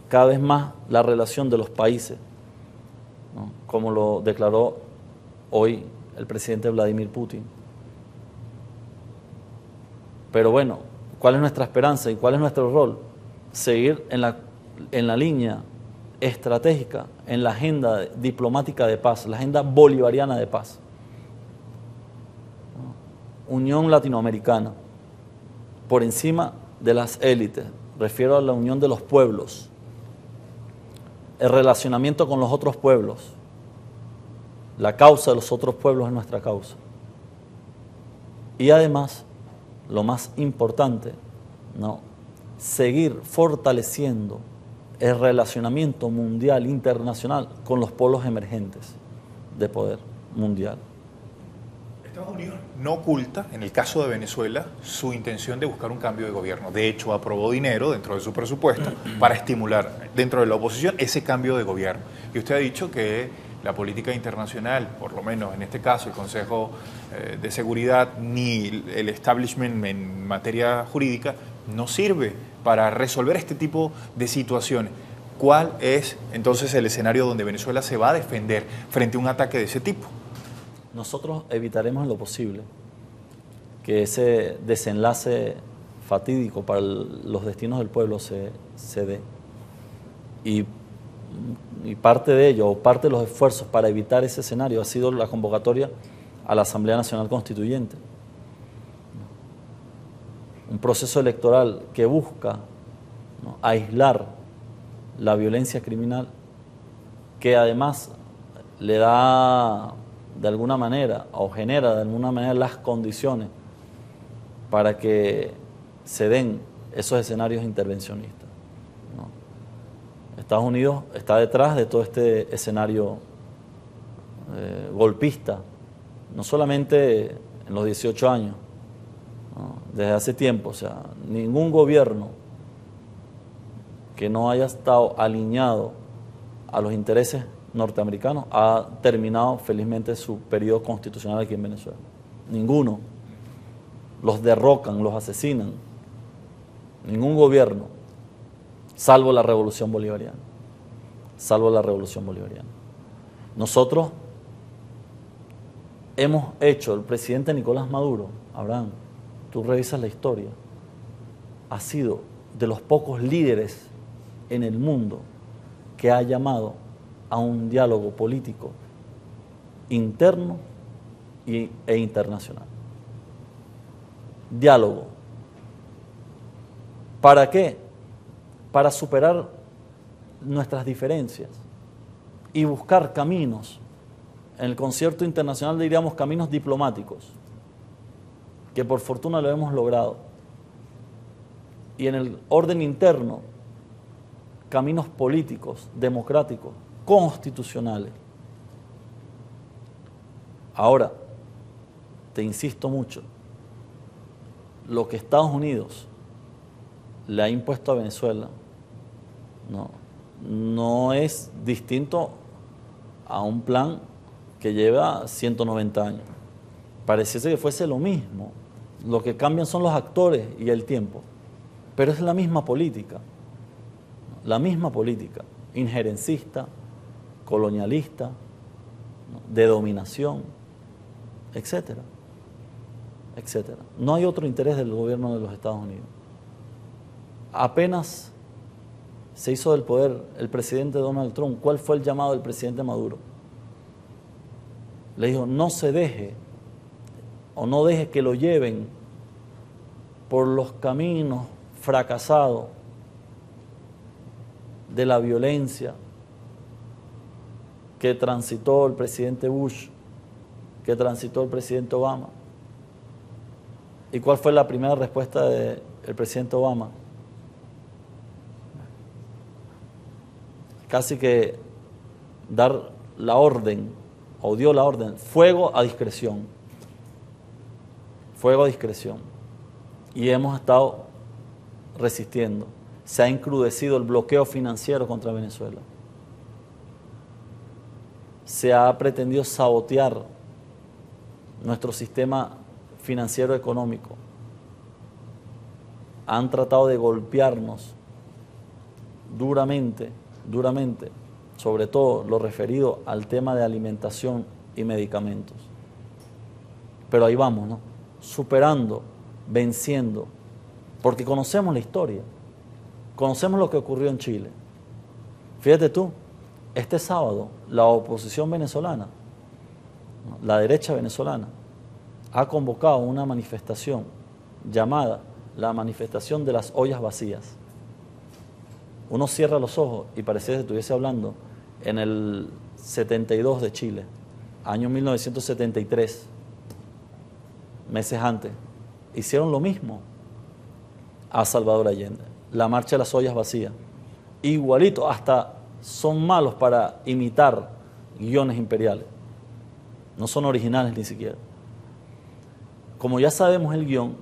cada vez más la relación de los países, ¿no?, como lo declaró hoy el presidente Vladimir Putin. Pero bueno, ¿cuál es nuestra esperanza y cuál es nuestro rol? Seguir en la línea estratégica, en la agenda diplomática de paz, la agenda bolivariana de paz. Unión latinoamericana, por encima de las élites, refiero a la unión de los pueblos, el relacionamiento con los otros pueblos. La causa de los otros pueblos es nuestra causa. Y además, lo más importante, ¿no?, seguir fortaleciendo el relacionamiento mundial, internacional, con los polos emergentes de poder mundial. Estados Unidos no oculta, en el caso de Venezuela, su intención de buscar un cambio de gobierno. De hecho, aprobó dinero dentro de su presupuesto para estimular dentro de la oposición ese cambio de gobierno. Y usted ha dicho que la política internacional, por lo menos en este caso el Consejo de Seguridad, ni el establishment en materia jurídica, no sirve para resolver este tipo de situaciones. ¿Cuál es entonces el escenario donde Venezuela se va a defender frente a un ataque de ese tipo? Nosotros evitaremos en lo posible que ese desenlace fatídico para los destinos del pueblo se dé. Y parte de ello, o parte de los esfuerzos para evitar ese escenario, ha sido la convocatoria a la Asamblea Nacional Constituyente. un proceso electoral que busca, ¿no?, aislar la violencia criminal, que además le da de alguna manera o genera de alguna manera las condiciones para que se den esos escenarios intervencionistas, ¿no? Estados Unidos está detrás de todo este escenario golpista, no solamente en los 18 años, ¿no?, desde hace tiempo. O sea, ningún gobierno que no haya estado alineado a los intereses norteamericanos ha terminado felizmente su periodo constitucional aquí en Venezuela. Ninguno. Los derrocan, los asesinan. Ningún gobierno, salvo la Revolución Bolivariana. Salvo la Revolución Bolivariana. Nosotros hemos hecho, el presidente Nicolás Maduro, Abraham, tú revisas la historia, ha sido de los pocos líderes en el mundo que ha llamado a un diálogo político interno e internacional. Diálogo. ¿Para qué? Para superar nuestras diferencias y buscar caminos. En el concierto internacional diríamos caminos diplomáticos, que por fortuna lo hemos logrado. Y en el orden interno, caminos políticos, democráticos, constitucionales. Ahora, te insisto mucho, lo que Estados Unidos le ha impuesto a Venezuela no es distinto a un plan que lleva 190 años. Pareciese que fuese lo mismo. Lo que cambian son los actores y el tiempo. Pero es la misma política, injerencista, colonialista, de dominación, etcétera, etcétera. No hay otro interés del gobierno de los Estados Unidos. Apenas se hizo del poder el presidente Donald Trump, ¿cuál fue el llamado del presidente Maduro? Le dijo, no se deje o no deje que lo lleven por los caminos fracasados de la violencia que transitó el presidente Bush, que transitó el presidente Obama. ¿Y cuál fue la primera respuesta del presidente Obama? Casi que dar la orden, o dio la orden, fuego a discreción. Fuego a discreción. Y hemos estado resistiendo. Se ha encrudecido el bloqueo financiero contra Venezuela. Se ha pretendido sabotear nuestro sistema financiero económico. Han tratado de golpearnos duramente, sobre todo lo referido al tema de alimentación y medicamentos. Pero ahí vamos, ¿no? Superando, venciendo, porque conocemos la historia, conocemos lo que ocurrió en Chile. Fíjate tú, este sábado la oposición venezolana, la derecha venezolana, ha convocado una manifestación llamada la manifestación de las ollas vacías. Uno cierra los ojos y parece que estuviese hablando en el 72 de Chile, año 1973, meses antes. Hicieron lo mismo a Salvador Allende, la marcha de las ollas vacías. Igualito, hasta son malos para imitar guiones imperiales. No son originales ni siquiera. Como ya sabemos el guión,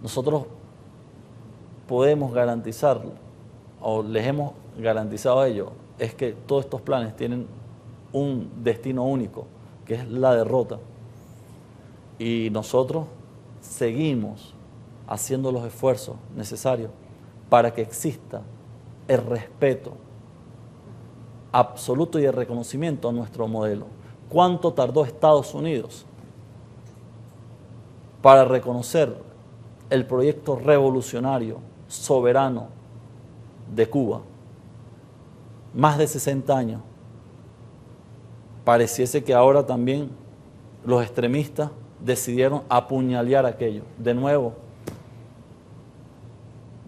nosotros podemos garantizar, o les hemos garantizado a ellos, es que todos estos planes tienen un destino único, que es la derrota. Y nosotros seguimos haciendo los esfuerzos necesarios para que exista el respeto absoluto y el reconocimiento a nuestro modelo. ¿Cuánto tardó Estados Unidos para reconocer el proyecto revolucionario, soberano de Cuba? Más de 60 años. Pareciese que ahora también los extremistas decidieron apuñalar aquello. De nuevo,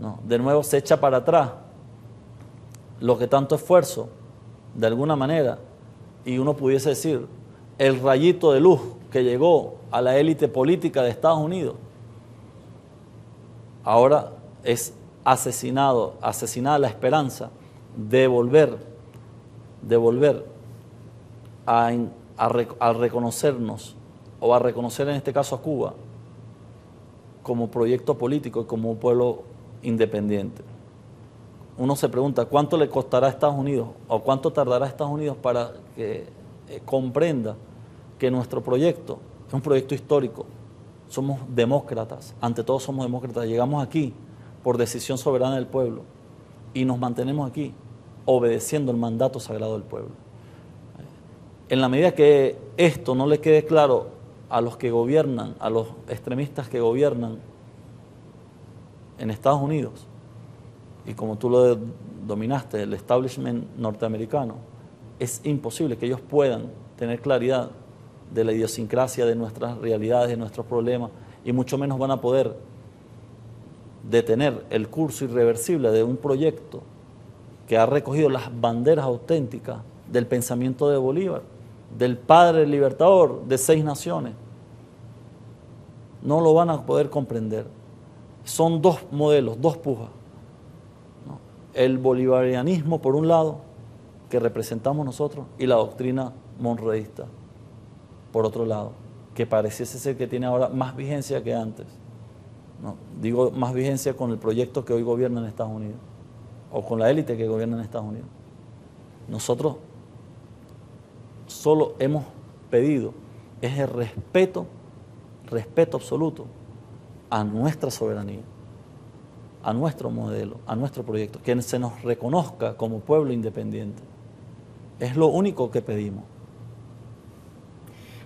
¿no? De nuevo se echa para atrás lo que tanto esfuerzo, de alguna manera, y uno pudiese decir, el rayito de luz que llegó a la élite política de Estados Unidos, ahora es asesinada la esperanza de volver a reconocernos, o a reconocer en este caso a Cuba, como proyecto político y como un pueblo independiente. Uno se pregunta, ¿cuánto le costará a Estados Unidos o cuánto tardará Estados Unidos para que comprenda que nuestro proyecto es un proyecto histórico? Somos demócratas, ante todo somos demócratas. Llegamos aquí por decisión soberana del pueblo y nos mantenemos aquí obedeciendo el mandato sagrado del pueblo. En la medida que esto no le quede claro a los que gobiernan, a los extremistas que gobiernan en Estados Unidos, y como tú lo dominaste, el establishment norteamericano, es imposible que ellos puedan tener claridad de la idiosincrasia de nuestras realidades, de nuestros problemas, y mucho menos van a poder detener el curso irreversible de un proyecto que ha recogido las banderas auténticas del pensamiento de Bolívar, del padre libertador de 6 naciones. No lo van a poder comprender. Son 2 modelos, 2 pujas, ¿no? El bolivarianismo por un lado, que representamos nosotros, y la doctrina monroeísta por otro lado, que pareciese ser que tiene ahora más vigencia que antes, ¿no? Digo más vigencia con el proyecto que hoy gobierna en Estados Unidos, o con la élite que gobierna en Estados Unidos. Nosotros solo hemos pedido es el respeto absoluto a nuestra soberanía, a nuestro modelo, a nuestro proyecto, que se nos reconozca como pueblo independiente. Es lo único que pedimos.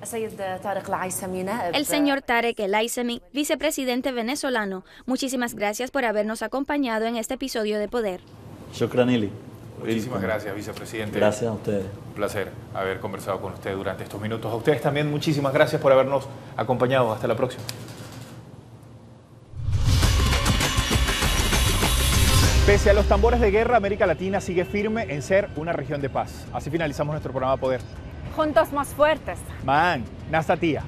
El señor Tarek El Aissami, vicepresidente venezolano, muchísimas gracias por habernos acompañado en este episodio de Poder. Shukran Ili. Muchísimas gracias, vicepresidente. Gracias a ustedes. Un placer haber conversado con usted durante estos minutos. A ustedes también muchísimas gracias por habernos acompañado. Hasta la próxima. Pese a los tambores de guerra, América Latina sigue firme en ser una región de paz. Así finalizamos nuestro programa Poder. Juntos más fuertes. Man, Nasta Tía.